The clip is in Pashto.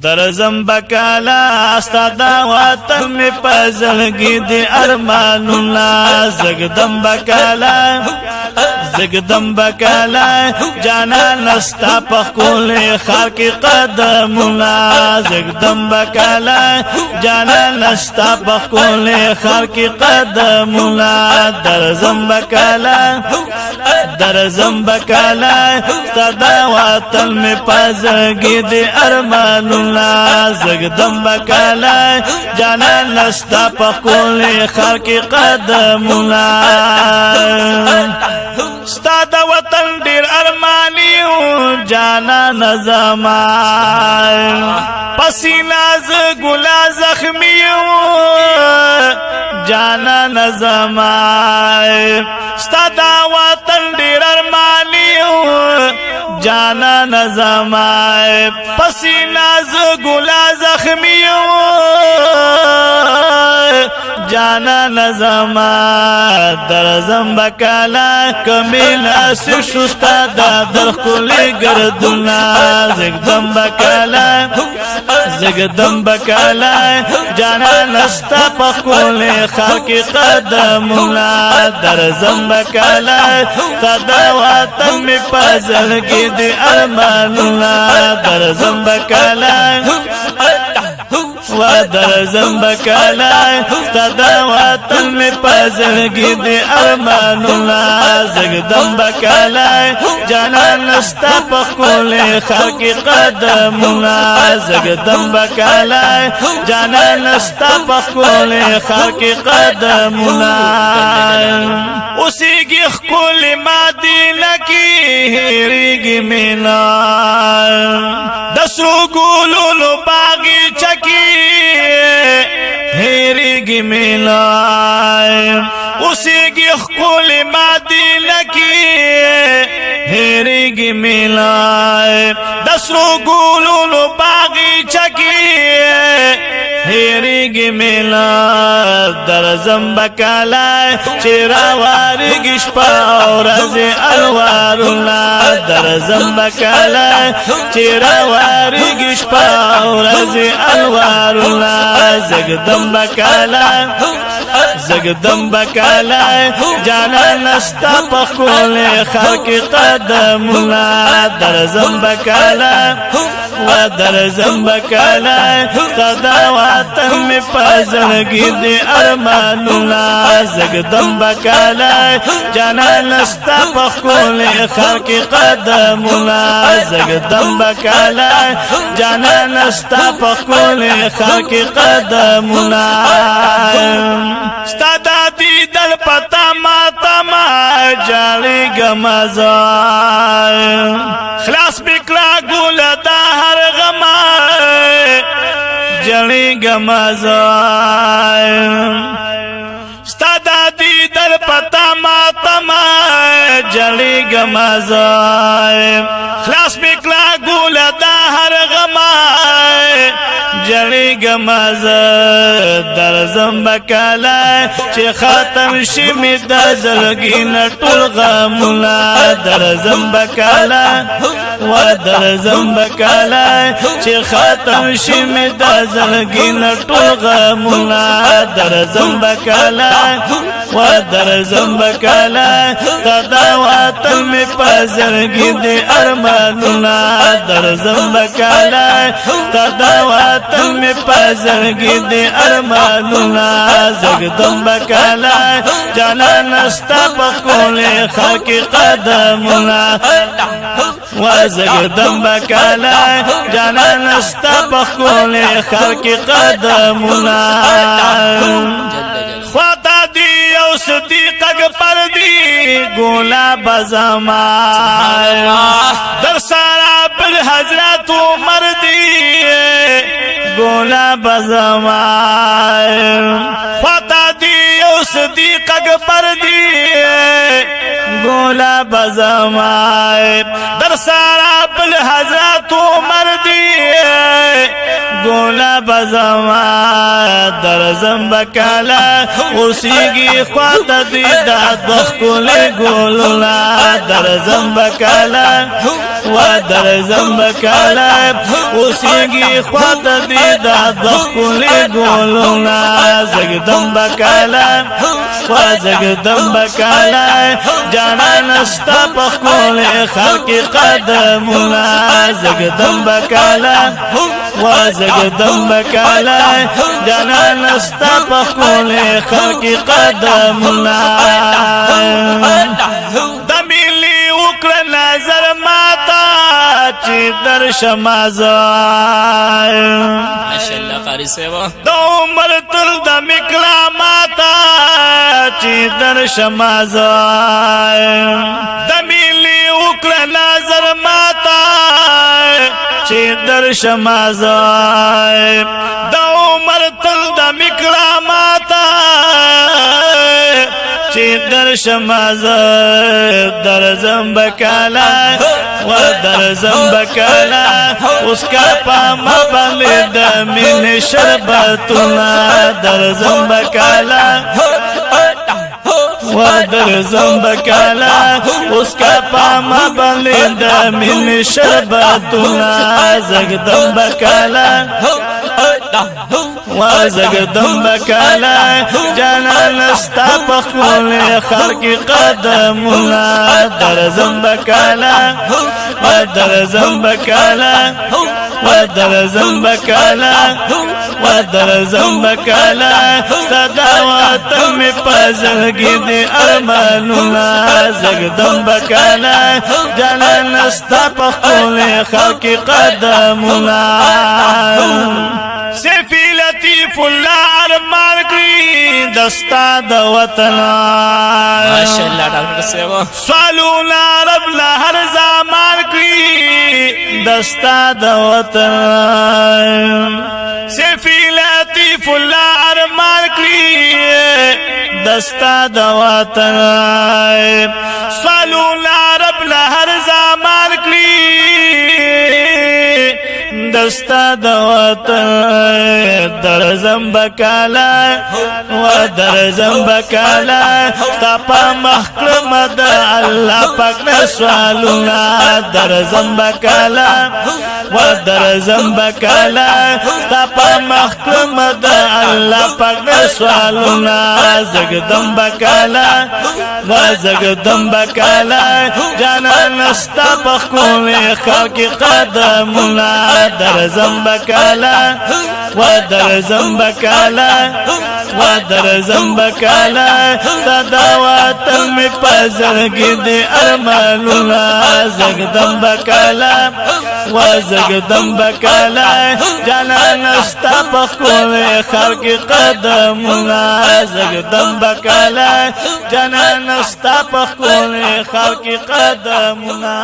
درزم بکالا استادا وطن می پزلگی دی ارمانونا زگدم بکالا جانا نستا پخکول خار کی قدمونا زگدم بکالا جانا نستا پخکول خار کی قدمونا درزم بکالا استادا وطن می پزلگی دی ارمانونا زگدم بکالا جانا نستا پخکول خار کی قدمونا ستا دا وطن دیر ارمانیو جانا نظما پسینا ز گلا زخمیو جانا نظما ستا دا وطن دیر ارمانیو جانا نظما پسینا ز گلا زخمیو جانا نظما درزم بکالا کمیلا سشستا دا درخولی گردونا زگدم بکالا جانا نستا پخولی خاکی قدمونا درزم بکالا تدا وطن می پازلگی دی ارمانونا درزم بکالا درزم بکالا تدا وطن می پازلگی دی ارمانونا زگدم بکالا جانا نستا پخکول خاکی قدمونا زگدم بکالا جانا نستا پخکول خاکی قدمونا اسی گی خکول مدینہ کی ہیریگی مینا دسرو گولولو باغی چکی ہیریگی مینا اسی گی خکول مدینہ کی ہیریگی مینا دسرو گولولو باغی چکی ہیریگی مینا درزم بکالا چیرا وارگی شپا اورز الوارونا درزم بکالا چیرا وارگی شپا اورز الوارونا زگدم بکالا جانا نستا پخکول خاکی قدمونا درزم بکالا تدا وطن می پازلگی دی ارمانونا زگدم بکالا جانا نستا پخکول خاکی قدمونا زگدم بکالا جانا نستا پخکول خاکی قدمونا ستا دادی دل پتا ماتا جالی گمزا خلاص بکلا گول دا ہر غما جالی گمزا ستا دادی دل پتا ماتا جالی گمزا خلاص بکلا گول دا ہر غما جلی گمز درزم بکالا چه ختم شمی دا زلگین طول غمونا درزم بکالا چه ختم شمی دا زلگین طول غمونا درزم بکالا تدا وطن می پازلگی دی ارمانونا درزم بکالا تدا وطن می پازلگی دی ارمانونا زگدم بکالا جانا نستا پخکول خاکی قدمونا زگدم بکالا جانا نستا پخکول خاکی قدمونا خواتا دی او صدیق اکبر دی گولا بزمان در سارا پر حضرت عمر دی گولا بزمان خواتا دی او صدیق اکبر دی گولا بزمان در سارا پر حضرت عمر دی گولا بزما درزم بکالا اوسیگی خواتا دی داد بخکولی گولولا درزم بکالا و در زنبکالا اوسیگی خواد دیدا دخولی گولونا زگدم بکالا و زگدم بکالا جانان استا پخکول خلق قدمونا زگدم بکالا و زگدم بکالا جانان استا پخکول خلق قدمونا دمیلی وکر نظر ماتا چی در شمازای ماشاءاللہ قاری سیوا دو عمر تل دمکلا ماتا چی در شمازای دمیلی وکر نظر ماتا چی در شمازای دو عمر تل دمکلا ماتا چی در شمازای در زنبکالا و در زنبکالا اس کا پام بلد من شربتنا در زنبکالا و در زنبکالا اس کا پام بلد من شربتنا زگدم بکالا و زگدم بکالا جانان استا پخول خلق قدمونا در زنبکالا و در زنبکالا و در زنبکالا و در زنبکالا صداوات می پزلگی دی ارمانونا زگدم بکالا جانان استا پخول خلق قدمونا سیفی لطیف اللہ ارمان کری دستا دا وطنا ماشاءاللہ ڈاکٹر سیوا سوالونا رب لہر زمان کری دستا دا وطنا سیفی لطیف اللہ ارمان کری دستا دا وطنا سوالونا رب لہر زمان کری دستا دا وطن در زنبکالا و در زنبکالا تپا محکرم دا اللہ پاک نسوالونا در زنبکالا و در زنبکالا تپا محکرم دا اللہ پاک نسوالونا زگدم بکالا و زگدم بکالا جانان استا پخکول خلق قدمونا در زنبکالا و در زنبکالا و در زنبکالا تداوات می پزرگی دی ارمانونا زگدم بکالا و زگدم بکالا جانان استا پخکول خلق قدمونا زگدم بکالا جانان استا پخکول خلق قدمونا